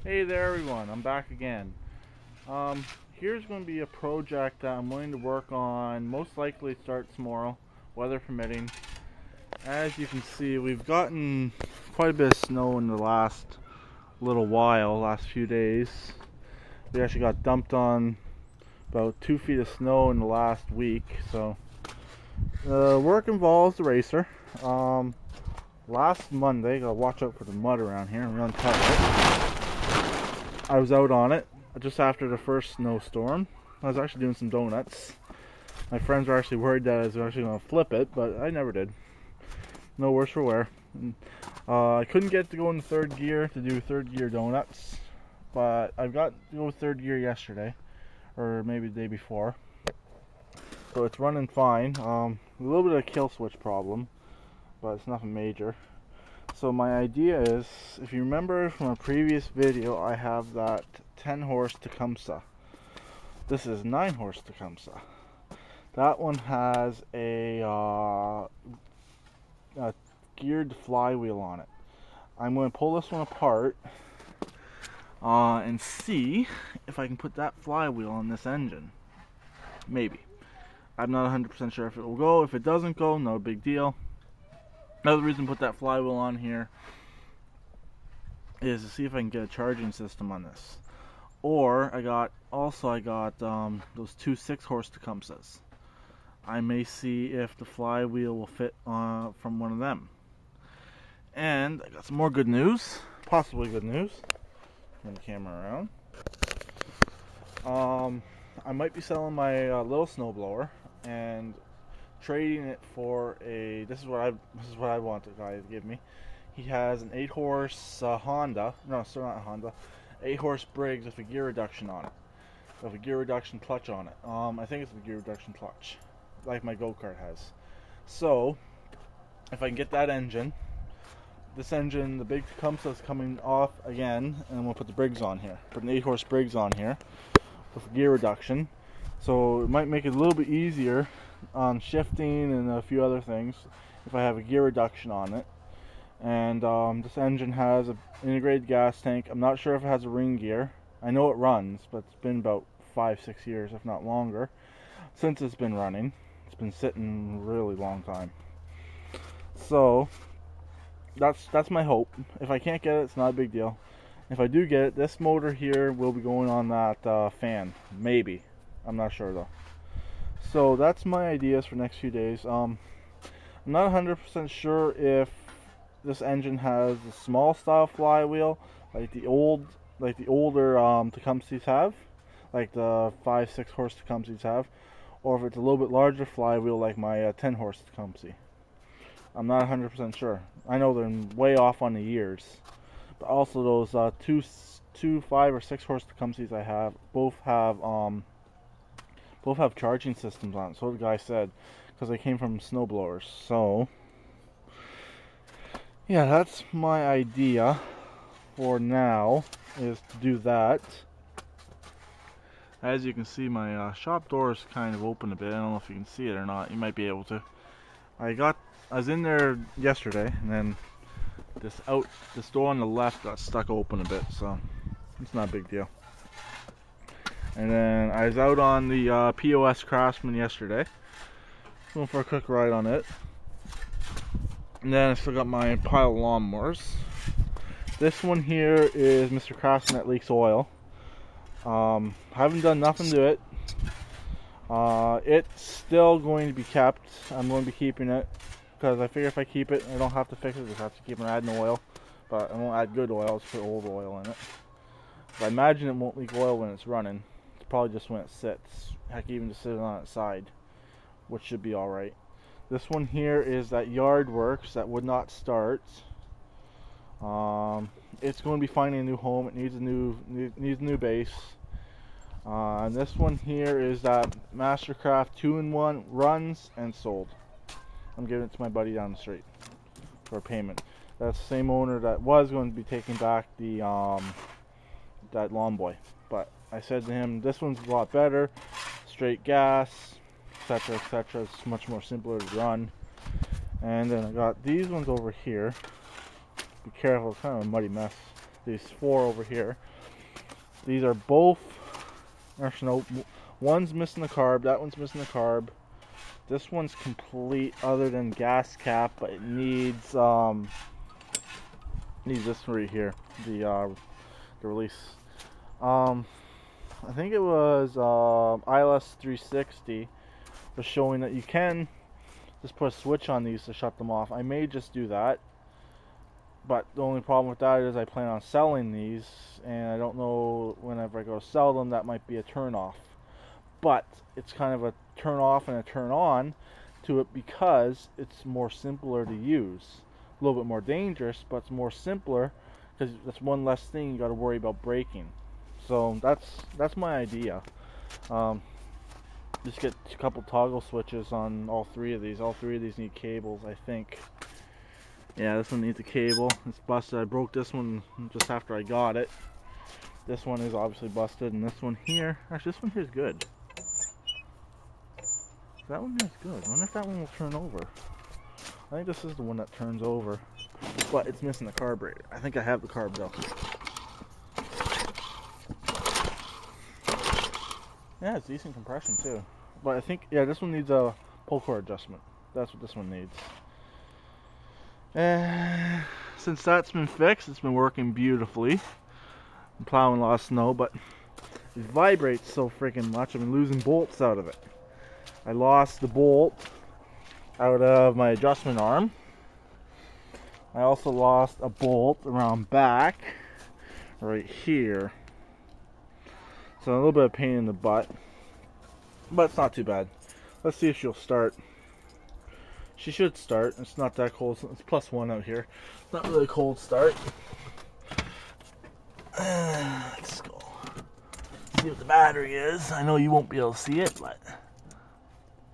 Hey there everyone, I'm back again. Here's going to be a project that I'm going to work on, most likely it starts tomorrow, weather permitting. As you can see, we've gotten quite a bit of snow in the last little while, last few days. We actually got dumped on about 2 feet of snow in the last week, so work involves the racer. Last Monday, gotta watch out for the mud around here, I'm uncover it. I was out on it just after the first snowstorm. I was actually doing some donuts. My friends were actually worried that I was actually going to flip it, but I never did. No worse for wear. I couldn't get to go in third gear to do third gear donuts, but I've got to go third gear yesterday, or maybe the day before. So it's running fine. A little bit of a kill switch problem, but it's nothing major. So my idea is, if you remember from a previous video, I have that 10 horse Tecumseh. This is 9 horse Tecumseh. That one has a geared flywheel on it. I'm going to pull this one apart and see if I can put that flywheel on this engine. Maybe. I'm not 100% sure if it will go. If it doesn't go, no big deal. Another reason to put that flywheel on here is to see if I can get a charging system on this. Or I got those 2 6-horse Tecumsehs. I may see if the flywheel will fit from one of them. And I got some more good news, possibly good news. Turn the camera around. I might be selling my little snowblower and trading it for a. This is what I want the guy to give me. He has an 8-horse Honda. No, sorry, not a Honda. 8-horse Briggs with a gear reduction on it. With a gear reduction clutch on it. I think it's a gear reduction clutch, like my go-kart has. So, if I can get that engine, this engine, the big Tecumseh is coming off again, and we'll put the Briggs on here. Put an 8-horse Briggs on here with a gear reduction. So it might make it a little bit easier on shifting and a few other things if I have a gear reduction on it. And this engine has an integrated gas tank. I'm not sure if it has a ring gear. I know it runs, but it's been about 5-6 years, if not longer, since it's been running. It's been sitting a really long time. So that's my hope. If I can't get it, it's not a big deal. If I do get it, this motor here will be going on that fan. Maybe. I'm not sure though. So that's my ideas for next few days. I'm not 100% sure if this engine has a small style flywheel like the older Tecumsehs have, like the 5-6 horse Tecumsehs have, or if it's a little bit larger flywheel like my 10 horse Tecumseh. I'm not 100% sure. I know they're way off on the years, but also those two 5 or 6 horse Tecumsehs I have both have charging systems on it. So the guy said, because they came from snowblowers. So yeah, that's my idea for now, is to do that. As you can see, my shop door is kind of open a bit. I don't know if you can see it or not. You might be able to. I was in there yesterday, and then this door on the left got stuck open a bit, so it's not a big deal. And then I was out on the POS Craftsman yesterday, going for a quick ride on it. And then I still got my pile of lawnmowers. This one here is Mr. Craftsman that leaks oil. Haven't done nothing to it. It's still going to be kept. I'm going to be keeping it, because I figure if I keep it, I don't have to fix it. I just have to keep on adding oil. But I won't add good oil, I'll just put old oil in it. But I imagine it won't leak oil when it's running. It's probably just when it sits. Heck, even just sitting on its side, which should be alright. This one here is that Yard Works that would not start. It's going to be finding a new home. It needs a new base. And this one here is that Mastercraft 2-in-1, runs and sold. I'm giving it to my buddy down the street for a payment. That's the same owner that was going to be taking back the that Lawn Boy. But I said to him, this one's a lot better, straight gas, etc, etc. It's much more simpler to run. And then I got these ones over here. Be careful, it's kind of a muddy mess. these 4 over here. These are both, actually no, one's missing the carb, that one's missing the carb. This one's complete other than gas cap, but it needs this right here, the release. I think it was ILS 360 was showing that you can just put a switch on these to shut them off. I may just do that, but the only problem with that is I plan on selling these, and I don't know whenever I go to sell them that might be a turn off. But it's kind of a turn off and a turn on to it because it's more simpler to use. A little bit more dangerous, but it's more simpler because that's one less thing you got to worry about breaking. So that's my idea. Just get a couple toggle switches on all 3 of these. All 3 of these need cables, I think. Yeah, this one needs a cable. It's busted. I broke this one just after I got it. This one is obviously busted, and this one here, actually this one here is good. That one is good. I wonder if that one will turn over. I think this is the one that turns over, but it's missing the carburetor. I think I have the carb though. Yeah, it's decent compression too. But I think, yeah, this one needs a pull cord adjustment. That's what this one needs. And since that's been fixed, it's been working beautifully. I'm plowing a lot of snow, but it vibrates so freaking much. I've been losing bolts out of it. I lost the bolt out of my adjustment arm. I also lost a bolt around back right here. So a little bit of pain in the butt, but it's not too bad. Let's see if she'll start. She should start. It's not that cold. It's +1 out here. It's not really a cold start. Let's go. See what the battery is. I know you won't be able to see it, but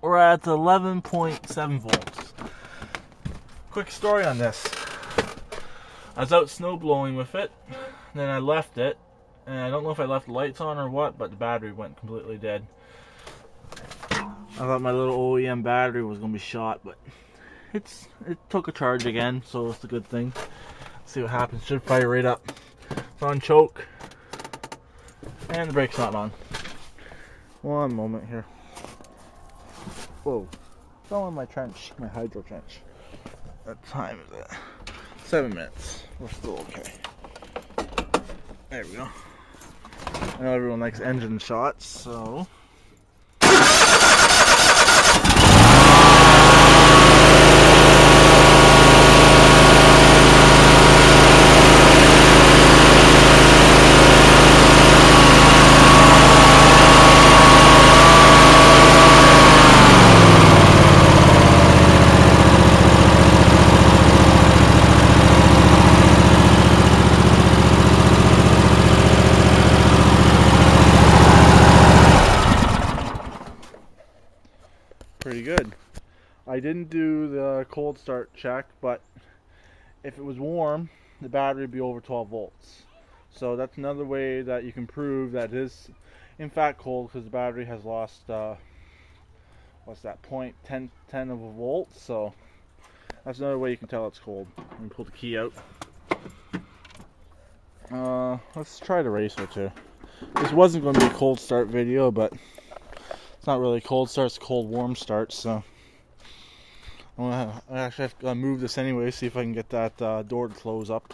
we're at 11.7 volts. Quick story on this. I was out snow blowing with it, then I left it, and I don't know if I left the lights on or what, but the battery went completely dead. I thought my little OEM battery was going to be shot, but it took a charge again, so it's a good thing. Let's see what happens. Should fire right up. It's on choke, and the brake's not on. One moment here. Whoa. Fell in my trench, my hydro trench. What time is it? 7 minutes. We're still okay. There we go. I know everyone likes engine shots, so... pretty good. I didn't do the cold start check, but if it was warm, the battery would be over 12 volts. So that's another way that you can prove that it is in fact cold, because the battery has lost what's that, 0.10 of a volt. So that's another way you can tell it's cold. Let me pull the key out. Let's try the racer too. This wasn't going to be a cold start video, but it's not really cold start, it's cold warm start, so I actually have to move this anyway, see if I can get that door to close up.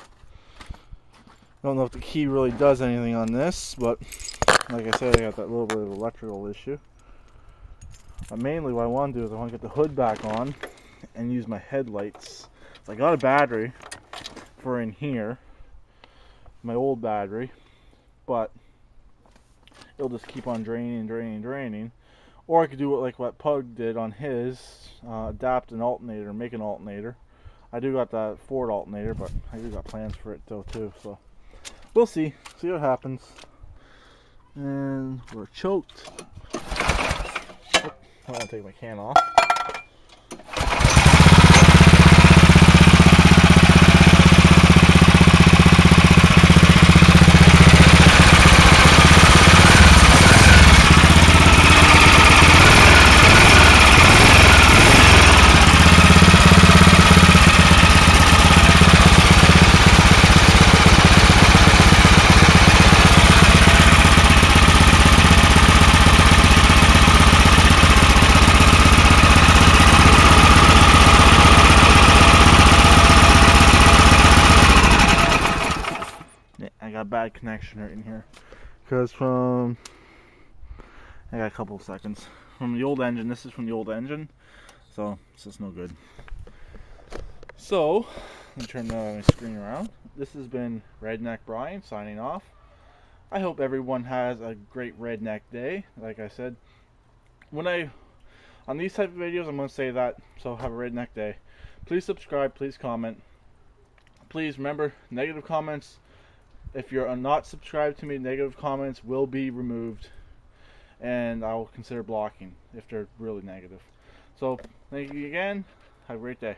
I don't know if the key really does anything on this, but like I said, I got that little bit of electrical issue. But mainly what I want to do is I want to get the hood back on and use my headlights. So I got a battery for in here, my old battery, but it'll just keep on draining. Or I could do it like what Pug did on his, adapt an alternator, make an alternator. I do got that Ford alternator, but I do got plans for it though too, so we'll see what happens. And we're choked. Oh, I want to take my can off. got a bad connection right in here. Because from, I got a couple of seconds. From the old engine, this is from the old engine. So, it's just no good. So, let me turn the screen around. This has been Redneck Brian signing off. I hope everyone has a great redneck day. Like I said, on these type of videos, I'm going to say that. So have a redneck day. Please subscribe. Please comment. Please remember, negative comments. If you're not subscribed to me, negative comments will be removed, and I will consider blocking if they're really negative. So thank you again. Have a great day.